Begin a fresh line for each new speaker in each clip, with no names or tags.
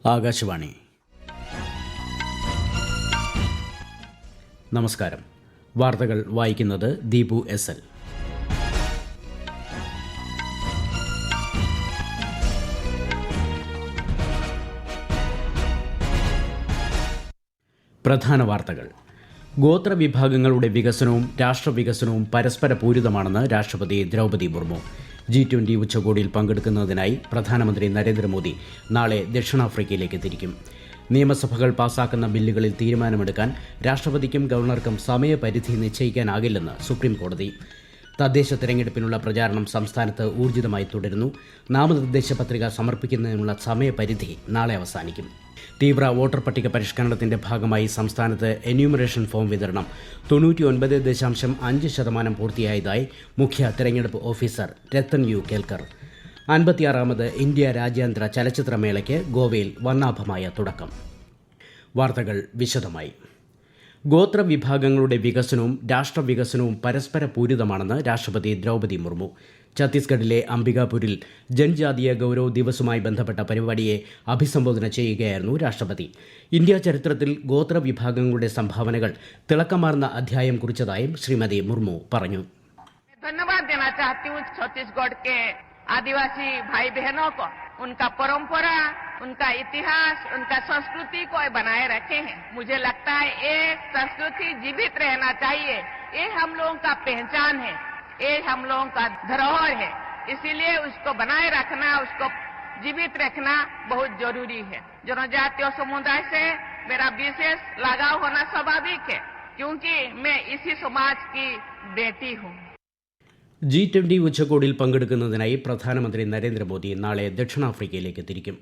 ആകാശവാണി. നമസ്കാരം. വാർത്തകൾ വായിക്കുന്നത് ദീപു എസ് എൽ. പ്രധാന വാർത്തകൾ. ഗോത്രവിഭാഗങ്ങളുടെ വികസനവും രാഷ്ട്രവികസനവും പരസ്പര പൂരിതമാണെന്ന് രാഷ്ട്രപതി ദ്രൗപദി മുർമു. G20 ഉച്ചകോടിയിൽ പങ്കെടുക്കുന്നതിനായി പ്രധാനമന്ത്രി നരേന്ദ്രമോദി നാളെ ദക്ഷിണാഫ്രിക്കയിലേക്ക് തിരിക്കും. നിയമസഭകൾ പാസാക്കുന്ന ബില്ലുകളിൽ തീരുമാനമെടുക്കാൻ രാഷ്ട്രപതിക്കും ഗവർണർക്കും സമയപരിധി നിശ്ചയിക്കാനാകില്ലെന്ന് സുപ്രീംകോടതി. തദ്ദേശ തെരഞ്ഞെടുപ്പിനുള്ള പ്രചാരണം സംസ്ഥാനത്ത് ഊർജിതമായി തുടരുന്നു. നാമനിർദ്ദേശ പത്രിക സമർപ്പിക്കുന്നതിനുള്ള സമയപരിധി നാളെ അവസാനിക്കും. തീവ്ര വോട്ടർ പട്ടിക പരിഷ്കരണത്തിന്റെ ഭാഗമായി സംസ്ഥാനത്ത് എന്യൂമറേഷൻ ഫോം വിതരണം 99.5% പൂർത്തിയായതായി മുഖ്യ തെരഞ്ഞെടുപ്പ് ഓഫീസർ രത്തൻ യു കേൽക്കർ. 56ാമത് ഇന്ത്യ രാജ്യാന്തര ചലച്ചിത്രമേളയ്ക്ക് ഗോവയിൽ വർണ്ണാഭമായ തുടക്കം. വാർത്തകൾ വിശദമായി. ഗോത്രവിഭാഗങ്ങളുടെ വികസനവും രാഷ്ട്രവികസനവും പരസ്പര പൂരിതമാണെന്ന് രാഷ്ട്രപതി ദ്രൗപദി മുർമു. ഛത്തീസ്ഗഡിലെ അംബികാപൂരിൽ ജൻജാതീയ ഗൌരവ് ദിവസുമായി ബന്ധപ്പെട്ട പരിപാടിയെ അഭിസംബോധന ചെയ്യുകയായിരുന്നു രാഷ്ട്രപതി. ഇന്ത്യ ചരിത്രത്തിൽ ഗോത്രവിഭാഗങ്ങളുടെ സംഭാവനകൾ തിളക്കമാർന്ന അധ്യായം കുറിച്ചതായും ശ്രീമതി മുർമു പറഞ്ഞു.
धन्यवाद देना चाहती हूँ छत्तीसगढ़ के आदिवासी भाई बहनों को. उनका परंपरा, उनका इतिहास, उनका संस्कृति को बनाए रखे हैं. मुझे लगता है ये संस्कृति जीवित रहना चाहिए. ये हम लोगों का पहचान है, ये हम लोगों का धरोहर है. इसीलिए उसको बनाए रखना, उसको जीवित रखना बहुत जरूरी है. जनजातीय समुदाय से मेरा विशेष लगाव होना स्वाभाविक है, क्योंकि मैं इसी समाज की बेटी हूँ.
G20 ഉച്ചകോടിയിൽ പങ്കെടുക്കുന്നതിനായി പ്രധാനമന്ത്രി നരേന്ദ്രമോദി നാളെ ദക്ഷിണാഫ്രിക്കയിലേക്ക് തിരിക്കും.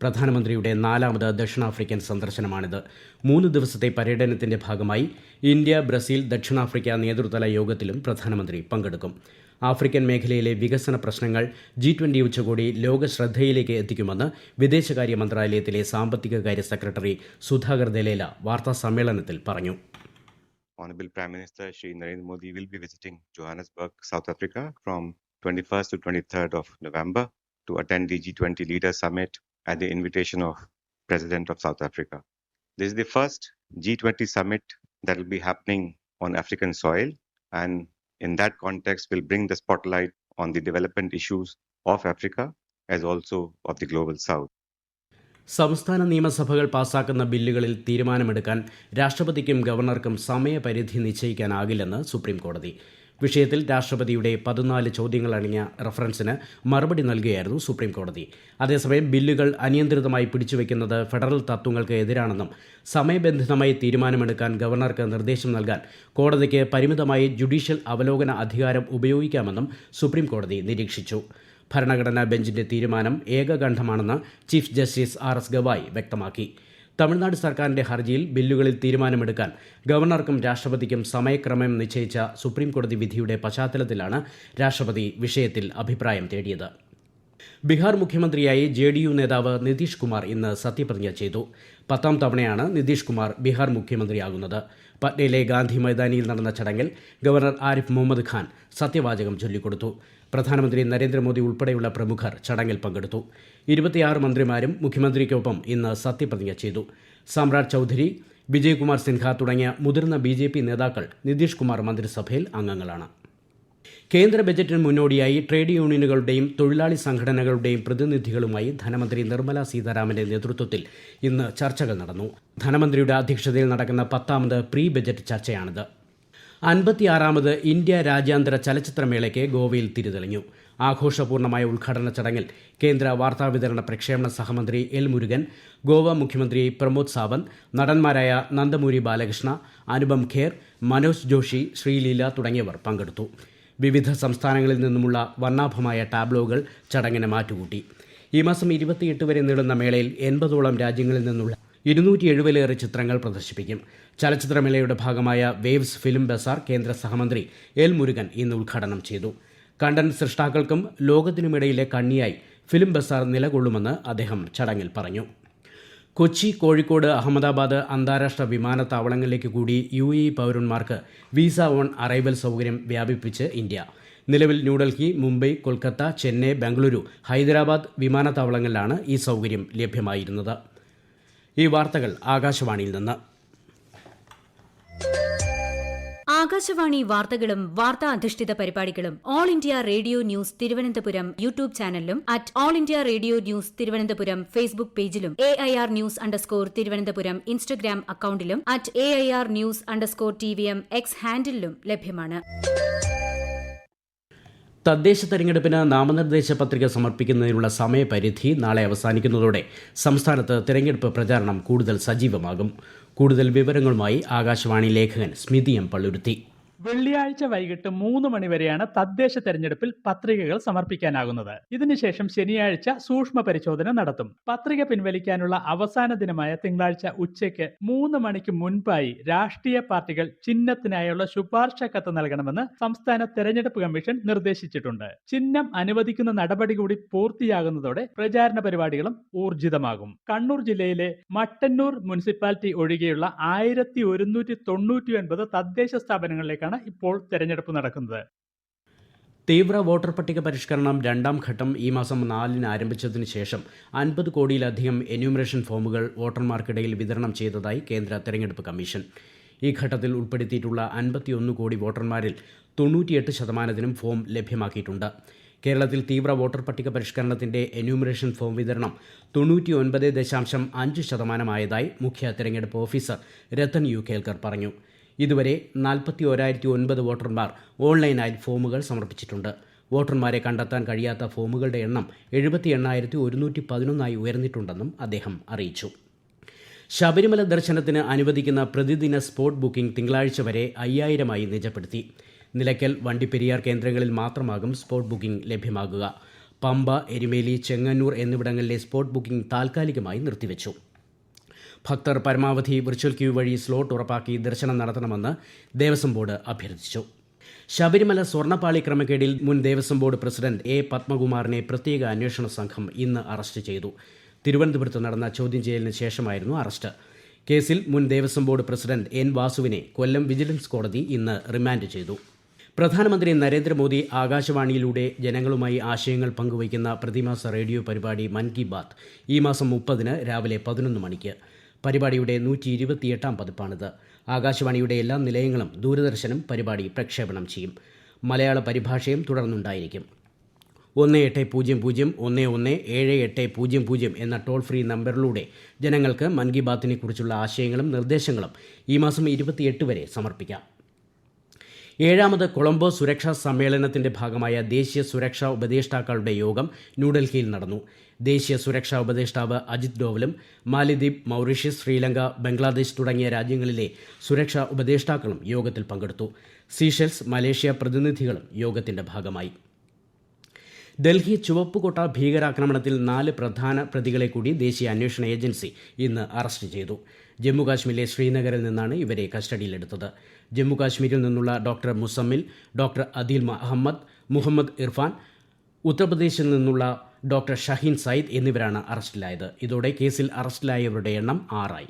പ്രധാനമന്ത്രിയുടെ 4ാമത് ദക്ഷിണാഫ്രിക്കൻ സന്ദർശനമാണിത്. 3 ദിവസത്തെ പര്യടനത്തിന്റെ ഭാഗമായി ഇന്ത്യ, ബ്രസീൽ, ദക്ഷിണാഫ്രിക്ക നേതൃതല യോഗത്തിലും പ്രധാനമന്ത്രി പങ്കെടുക്കും. ആഫ്രിക്കൻ മേഖലയിലെ വികസന പ്രശ്നങ്ങൾ G20 ഉച്ചകോടി ലോക ശ്രദ്ധയിലേക്ക് എത്തിക്കുമെന്ന് വിദേശകാര്യ മന്ത്രാലയത്തിലെ സാമ്പത്തികകാര്യ സെക്രട്ടറി സുധാകർ ദലേല വാർത്താസമ്മേളനത്തിൽ പറഞ്ഞു.
Honorable Prime Minister Shri Narendra Modi will be visiting Johannesburg, South Africa from 21st to 23rd of November to attend the G20 Leaders Summit at the invitation of President of South Africa. This is the first G20 summit that will be happening on African soil, and in that context will bring the spotlight on the development issues of Africa as also of the global South.
സംസ്ഥാന നിയമസഭകൾ പാസാക്കുന്ന ബില്ലുകളിൽ തീരുമാനമെടുക്കാൻ രാഷ്ട്രപതിക്കും ഗവർണർക്കും സമയപരിധി നിശ്ചയിക്കാനാകില്ലെന്ന് സുപ്രീംകോടതി. വിഷയത്തിൽ രാഷ്ട്രപതിയുടെ 14 ചോദ്യങ്ങളടങ്ങിയ റഫറൻസിന് മറുപടി നൽകുകയായിരുന്നു സുപ്രീംകോടതി. അതേസമയം ബില്ലുകൾ അനിയന്ത്രിതമായി പിടിച്ചുവെക്കുന്നത് ഫെഡറൽ തത്വങ്ങൾക്ക് എതിരാണെന്നും സമയബന്ധിതമായി തീരുമാനമെടുക്കാൻ ഗവർണർക്ക് നിർദ്ദേശം നൽകാൻ കോടതിക്ക് പരിമിതമായി ജുഡീഷ്യൽ അവലോകന അധികാരം ഉപയോഗിക്കാമെന്നും സുപ്രീംകോടതി നിരീക്ഷിച്ചു. ഭരണഘടനാ ബെഞ്ചിന്റെ തീരുമാനം ഏകകണ്ഠമാണെന്ന് ചീഫ് ജസ്റ്റിസ് R.S. ഗവായ് വ്യക്തമാക്കി. തമിഴ്നാട് സർക്കാരിന്റെ ഹർജിയിൽ ബില്ലുകളിൽ തീരുമാനമെടുക്കാൻ ഗവർണർക്കും രാഷ്ട്രപതിക്കും സമയക്രമം നിശ്ചയിച്ച സുപ്രീംകോടതി വിധിയുടെ പശ്ചാത്തലത്തിലാണ് രാഷ്ട്രപതി വിഷയത്തിൽ അഭിപ്രായം തേടിയത്. ബീഹാർ മുഖ്യമന്ത്രിയായി JDU നേതാവ് നിതീഷ് കുമാർ ഇന്ന് സത്യപ്രതിജ്ഞ ചെയ്തു. 10ാം തവണയാണ് നിതീഷ് കുമാർ ബീഹാർ മുഖ്യമന്ത്രിയാകുന്നത്. പട്നയിലെ ഗാന്ധി മൈതാനിയിൽ നടന്ന ചടങ്ങിൽ ഗവർണർ ആരിഫ് മുഹമ്മദ് ഖാൻ സത്യവാചകം ചൊല്ലിക്കൊടുത്തു. പ്രധാനമന്ത്രി നരേന്ദ്രമോദി ഉൾപ്പെടെയുള്ള പ്രമുഖർ ചടങ്ങിൽ പങ്കെടുത്തു. 26 മന്ത്രിമാരും മുഖ്യമന്ത്രിക്കൊപ്പം ഇന്ന് സത്യപ്രതിജ്ഞ ചെയ്തു. സമ്രാട് ചൌധരി, വിജയ്കുമാർ സിൻഹ തുടങ്ങിയ മുതിർന്ന BJP നേതാക്കൾ നിതീഷ് കുമാർ മന്ത്രിസഭയിൽ അംഗങ്ങളാണ്. കേന്ദ്ര ബജറ്റിന് മുന്നോടിയായി ട്രേഡ് യൂണിയനുകളുടെയും തൊഴിലാളി സംഘടനകളുടെയും പ്രതിനിധികളുമായി ധനമന്ത്രി നിർമ്മല സീതാരാമന്റെ നേതൃത്വത്തിൽ ഇന്ന് ചർച്ചകൾ നടന്നു. ധനമന്ത്രിയുടെ അധ്യക്ഷതയിൽ നടക്കുന്ന 10ാമത് പ്രീ ബജറ്റ് ചർച്ചയാണിത്. 56ാമത് ഇന്ത്യ രാജ്യാന്തര ചലച്ചിത്രമേളയ്ക്ക് ഗോവയിൽ തിരിതെളിഞ്ഞു. ആഘോഷപൂർണ്ണമായ ഉദ്ഘാടന ചടങ്ങിൽ കേന്ദ്ര വാർത്താവിതരണ പ്രക്ഷേപണ സഹമന്ത്രി L. മുരുകൻ, ഗോവ മുഖ്യമന്ത്രി പ്രമോദ് സാവന്ത്, നടന്മാരായ നന്ദമൂരി ബാലകൃഷ്ണ, അനുപം ഖേർ, മനോജ് ജോഷി, ശ്രീലീല തുടങ്ങിയവർ പങ്കെടുത്തു. വിവിധ സംസ്ഥാനങ്ങളിൽ നിന്നുമുള്ള വർണ്ണാഭമായ ടാബ്ലോകൾ ചടങ്ങിന് മാറ്റുകൂട്ടി. ഈ മാസം 28 വരെ നീളുന്ന മേളയിൽ 80ഓളം രാജ്യങ്ങളിൽ നിന്നുള്ള 270ലേറെ ചിത്രങ്ങൾ പ്രദർശിപ്പിക്കും. ചലച്ചിത്രമേളയുടെ ഭാഗമായ വേവ്സ് ഫിലിം ബസാർ കേന്ദ്ര സഹമന്ത്രി L. മുരുകൻ ഇന്ന് ഉദ്ഘാടനം ചെയ്തു. കണ്ടന്റ് സൃഷ്ടാക്കൾക്കും ലോകത്തിനുമിടയിലെ കണ്ണിയായി ഫിലിം ബസാർ നിലകൊള്ളുമെന്ന് അദ്ദേഹം ചടങ്ങിൽ പറഞ്ഞു. കൊച്ചി, കോഴിക്കോട്, അഹമ്മദാബാദ് അന്താരാഷ്ട്ര വിമാനത്താവളങ്ങളിലേക്ക് കൂടി UAE പൗരന്മാർക്ക് വിസ ഓൺ അറൈവൽ സൗകര്യം വ്യാപിപ്പിച്ച് ഇന്ത്യ. നിലവിൽ ന്യൂഡൽഹി, മുംബൈ, കൊൽക്കത്ത, ചെന്നൈ, ബംഗളൂരു, ഹൈദരാബാദ് വിമാനത്താവളങ്ങളിലാണ് ഈ സൗകര്യം ലഭ്യമായിരുന്നത്. ഈ വാർത്തകൾ ആകാശവാണിയിൽ നിന്ന്.
ആകാശവാണി വാർത്തകളും വാർത്താ അധിഷ്ഠിത പരിപാടികളും All India Radio News Thiruvananthapuram YouTube ചാനലിലും @All India Radio News Thiruvananthapuram Facebook പേജിലും AIR _ തിരുവനന്തപുരം ഇൻസ്റ്റഗ്രാം അക്കൌണ്ടിലും @AIR News _TVM X ഹാൻഡിലും ലഭ്യമാണ്.
തദ്ദേശ തെരഞ്ഞെടുപ്പിന് നാമനിർദ്ദേശ പത്രിക സമർപ്പിക്കുന്നതിനുള്ള സമയപരിധി നാളെ അവസാനിക്കുന്നതോടെ സംസ്ഥാനത്ത് തെരഞ്ഞെടുപ്പ് പ്രചാരണം കൂടുതൽ സജീവമാകും. കൂടുതൽ വിവരങ്ങളുമായി ആകാശവാണി ലേഖകൻ സ്മിതി എം പള്ളുരുത്തി.
വെള്ളിയാഴ്ച വൈകിട്ട് 3 മണിവരെയാണ് തദ്ദേശ തെരഞ്ഞെടുപ്പിൽ പത്രികകൾ സമർപ്പിക്കാനാകുന്നത്. ഇതിനുശേഷം ശനിയാഴ്ച സൂക്ഷ്മ പരിശോധന നടത്തും. പത്രിക പിൻവലിക്കാനുള്ള അവസാന ദിനമായ തിങ്കളാഴ്ച ഉച്ചയ്ക്ക് 3 മണിക്ക് മുൻപായി രാഷ്ട്രീയ പാർട്ടികൾ ചിഹ്നത്തിനായുള്ള ശുപാർശ കത്ത് നൽകണമെന്ന് സംസ്ഥാന തെരഞ്ഞെടുപ്പ് കമ്മീഷൻ നിർദ്ദേശിച്ചിട്ടുണ്ട്. ചിഹ്നം അനുവദിക്കുന്ന നടപടി കൂടി പൂർത്തിയാകുന്നതോടെ പ്രചാരണ പരിപാടികളും ഊർജിതമാകും. കണ്ണൂർ ജില്ലയിലെ മട്ടന്നൂർ മുനിസിപ്പാലിറ്റി ഒഴികെയുള്ള 1199 തദ്ദേശ സ്ഥാപനങ്ങളിലേക്കാണ് ഇപ്പോൾ തെരഞ്ഞെടുപ്പ് നടക്കുന്നത്.
തീവ്ര വോട്ടർ പട്ടിക പരിഷ്കരണം 2ാം ഘട്ടം ഈ മാസം 4-ന് ആരംഭിച്ചതിനു ശേഷം 50 കോടിയിലധികം എന്യൂമറേഷൻ ഫോമുകൾ വോട്ടർമാർക്കിടയിൽ വിതരണം ചെയ്തതായി കേന്ദ്ര തെരഞ്ഞെടുപ്പ് കമ്മീഷൻ. ഈ ഘട്ടത്തിൽ ഉൾപ്പെടുത്തിയിട്ടുള്ള 51 കോടി വോട്ടർമാരിൽ 98% ഫോം ലഭ്യമാക്കിയിട്ടുണ്ട്. കേരളത്തിൽ തീവ്ര വോട്ടർ പട്ടിക പരിഷ്കരണത്തിന്റെ എന്യൂമറേഷൻ ഫോം വിതരണം 99.5% ആയതായി മുഖ്യ തെരഞ്ഞെടുപ്പ് ഓഫീസർ രത്തൻ യു കേൽക്കർ പറഞ്ഞു. ഇതുവരെ 41,009 വോട്ടർമാർ ഓൺലൈനായി ഫോമുകൾ സമർപ്പിച്ചിട്ടുണ്ട്. വോട്ടർമാരെ കണ്ടെത്താൻ കഴിയാത്ത ഫോമുകളുടെ എണ്ണം 78,111 ഉയർന്നിട്ടുണ്ടെന്നും അദ്ദേഹം അറിയിച്ചു. ശബരിമല ദർശനത്തിന് അനുവദിക്കുന്ന പ്രതിദിന സ്പോട്ട് ബുക്കിംഗ് തിങ്കളാഴ്ച വരെ 5,000 നിജപ്പെടുത്തി. നിലയ്ക്കൽ, വണ്ടിപ്പെരിയാർ കേന്ദ്രങ്ങളിൽ മാത്രമാകും സ്പോട്ട് ബുക്കിംഗ് ലഭ്യമാകുക. പമ്പ, എരുമേലി, ചെങ്ങന്നൂർ എന്നിവിടങ്ങളിലെ സ്പോട്ട് ബുക്കിംഗ് താൽക്കാലികമായി നിർത്തിവെച്ചു. ഭക്തർ പരമാവധി വിർച്വൽ ക്യൂ വഴി സ്ലോട്ട് ഉറപ്പാക്കി ദർശനം നടത്തണമെന്ന് ദേവസ്വം ബോർഡ് അഭ്യർത്ഥിച്ചു. ശബരിമല സ്വർണ്ണപ്പാളി ക്രമക്കേടിൽ മുൻ ദേവസ്വം ബോർഡ് പ്രസിഡന്റ് A. പത്മകുമാറിനെ പ്രത്യേക അന്വേഷണ സംഘം ഇന്ന് അറസ്റ്റ് ചെയ്തു. തിരുവനന്തപുരത്ത് നടന്ന ചോദ്യം ചെയ്യലിന് ശേഷമായിരുന്നു അറസ്റ്റ്. കേസിൽ മുൻ ദേവസ്വം ബോർഡ് പ്രസിഡന്റ് N. വാസുവിനെ കൊല്ലം വിജിലൻസ് കോടതി ഇന്ന് റിമാൻഡ് ചെയ്തു. പ്രധാനമന്ത്രി നരേന്ദ്രമോദി ആകാശവാണിയിലൂടെ ജനങ്ങളുമായി ആശയങ്ങൾ പങ്കുവയ്ക്കുന്ന പ്രതിമാസ റേഡിയോ പരിപാടി മൻ കി ബാത്ത് ഈ മാസം 30-ന് രാവിലെ 11 മണിക്ക്. പരിപാടിയുടെ 128ാം പതിപ്പാണിത്. ആകാശവാണിയുടെ എല്ലാ നിലയങ്ങളും ദൂരദർശനും പരിപാടി പ്രക്ഷേപണം ചെയ്യും. മലയാള പരിഭാഷയും തുടർന്നുണ്ടായിരിക്കും. 1800-11-7800 എന്ന ടോൾ ഫ്രീ നമ്പറിലൂടെ ജനങ്ങൾക്ക് മൻ കി ബാത്തിനെ കുറിച്ചുള്ള ആശയങ്ങളും നിർദ്ദേശങ്ങളും ഈ മാസം 28 വരെ സമർപ്പിക്കാം. 7ാമത് കൊളംബോ സുരക്ഷാ സമ്മേളനത്തിന്റെ ഭാഗമായ ദേശീയ സുരക്ഷാ ഉപദേഷ്ടാക്കളുടെ യോഗം ന്യൂഡൽഹിയിൽ നടന്നു. ദേശീയ സുരക്ഷാ ഉപദേഷ്ടാവ് അജിത് ഡോവലും മാലിദ്വീപ്, മൗറീഷ്യസ്, ശ്രീലങ്ക, ബംഗ്ലാദേശ് തുടങ്ങിയ രാജ്യങ്ങളിലെ സുരക്ഷാ ഉപദേഷ്ടാക്കളും യോഗത്തിൽ പങ്കെടുത്തു. സീഷെൽസ്, മലേഷ്യ പ്രതിനിധികളും യോഗത്തിന്റെ ഭാഗമായി. ഡൽഹി ചുവപ്പുകോട്ട ഭീകരാക്രമണത്തിൽ 4 പ്രധാന പ്രതികളെ കൂടി ദേശീയ അന്വേഷണ ഏജൻസി ഇന്ന് അറസ്റ്റ് ചെയ്തു. ജമ്മുകാശ്മീരിലെ ശ്രീനഗറിൽ നിന്നാണ് ഇവരെ കസ്റ്റഡിയിലെടുത്തത്. ജമ്മുകാശ്മീരിൽ നിന്നുള്ള ഡോക്ടർ മുസമ്മിൽ, ഡോക്ടർ അദീൽ മുഹമ്മദ് ഇർഫാൻ, ഉത്തർപ്രദേശിൽ നിന്നുള്ള ഡോക്ടർ ഷഹീൻ സയ്യിദ് എന്നിവരാണ് അറസ്റ്റിലായത്. ഇതോടെ കേസിൽ അറസ്റ്റിലായവരുടെ എണ്ണം 6 ആയി.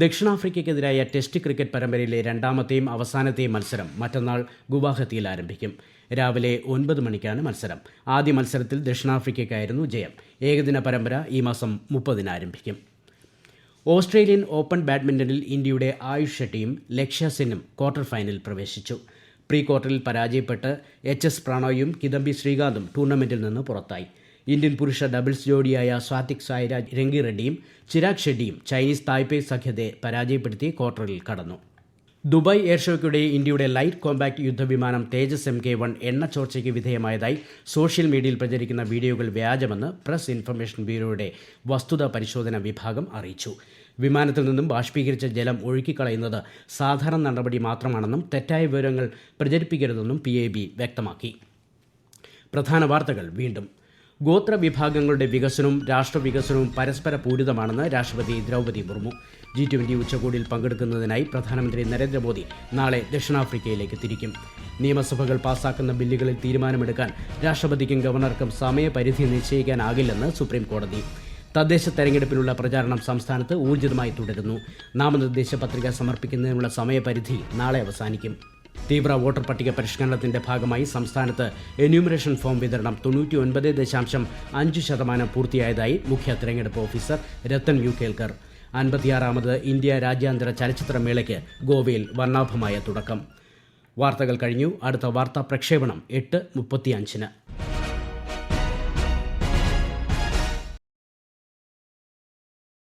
ദക്ഷിണാഫ്രിക്കയ്ക്കെതിരായ ടെസ്റ്റ് ക്രിക്കറ്റ് പരമ്പരയിലെ 2ാമത്തെയും അവസാനത്തെയും മത്സരം മറ്റന്നാൾ ഗുവാഹത്തിയിൽ ആരംഭിക്കും. രാവിലെ 9 മണിക്കാണ് മത്സരം. ആദ്യ മത്സരത്തിൽ ദക്ഷിണാഫ്രിക്കയ്ക്കായിരുന്നു ജയം. ഏകദിന പരമ്പര ഈ മാസം 30-ന് ആരംഭിക്കും. ഓസ്ട്രേലിയൻ ഓപ്പൺ ബാഡ്മിന്റണിൽ ഇന്ത്യയുടെ ആയുഷ് ഷെട്ടിയും ലക്ഷ്യ സെന്നും ക്വാർട്ടർ ഫൈനലിൽ പ്രവേശിച്ചു. പ്രീ ക്വാർട്ടറിൽ പരാജയപ്പെട്ട് HS പ്രണോയും കിദംബി ശ്രീകാന്തും ടൂർണമെന്റിൽ നിന്ന് പുറത്തായി. ഇന്ത്യൻ പുരുഷ ഡബിൾസ് ജോഡിയായ സാത്വിക് സായിരാജ് രംഗിറെഡ്ഡിയും ചിരാഗ് ഷെഡ്ഡിയും ചൈനീസ് തായ്പേയ് സഖ്യത്തെ പരാജയപ്പെടുത്തി ക്വാർട്ടറിൽ കടന്നു. ദുബായ് എയർ ഷോയ്ക്കിടെ ഇന്ത്യയുടെ ലൈറ്റ് കോമ്പാക്ട് യുദ്ധവിമാനം തേജസ് MK-1 എണ്ണച്ചോർച്ചയ്ക്ക് വിധേയമായതായി സോഷ്യൽ മീഡിയയിൽ പ്രചരിക്കുന്ന വീഡിയോകൾ വ്യാജമെന്ന് പ്രസ് ഇൻഫർമേഷൻ ബ്യൂറോയുടെ വസ്തുതാ പരിശോധന വിഭാഗം അറിയിച്ചു. വിമാനത്തിൽ നിന്നും ബാഷ്പീകരിച്ച ജലം ഒഴുക്കിക്കളയുന്നത് സാധാരണ നടപടി മാത്രമാണെന്നും തെറ്റായ വിവരങ്ങൾ പ്രചരിപ്പിക്കരുതെന്നും PIB വ്യക്തമാക്കി. പ്രധാന വാർത്തകൾ വീണ്ടും. ഗോത്ര വിഭാഗങ്ങളുടെ വികസനവും രാഷ്ട്രവികസനവും പരസ്പര പൂരിതമാണെന്ന് രാഷ്ട്രപതി ദ്രൗപദി മുർമു. G20 ഉച്ചകോടിയിൽ പങ്കെടുക്കുന്നതിനായി പ്രധാനമന്ത്രി നരേന്ദ്രമോദി നാളെ ദക്ഷിണാഫ്രിക്കയിലേക്ക് തിരിക്കും. നിയമസഭകൾ പാസാക്കുന്ന ബില്ലുകളിൽ തീരുമാനമെടുക്കാൻ രാഷ്ട്രപതിക്കും ഗവർണർക്കും സമയപരിധി നിശ്ചയിക്കാനാകില്ലെന്ന് സുപ്രീം കോടതി. തദ്ദേശ തെരഞ്ഞെടുപ്പിനുള്ള പ്രചാരണം സംസ്ഥാനത്ത് ഊർജിതമായി തുടരുന്നു. നാമനിർദ്ദേശ പത്രിക സമർപ്പിക്കുന്നതിനുള്ള സമയപരിധി നാളെ അവസാനിക്കും. തീവ്ര വോട്ടർ പട്ടിക പരിഷ്കരണത്തിന്റെ ഭാഗമായി സംസ്ഥാനത്ത് എന്യൂമറേഷൻ ഫോം വിതരണം 99.5% പൂർത്തിയായതായി മുഖ്യ തെരഞ്ഞെടുപ്പ് ഓഫീസർ രത്തൻ യു കേൽക്കർ. 56ാമത് ഇന്ത്യ രാജ്യാന്തര ചലച്ചിത്രമേളയ്ക്ക് ഗോവയിൽ വർണ്ണാഭമായ തുടക്കം. വാർത്തകൾ കഴിഞ്ഞു. അടുത്ത വാർത്താ പ്രക്ഷേപണം 8:35.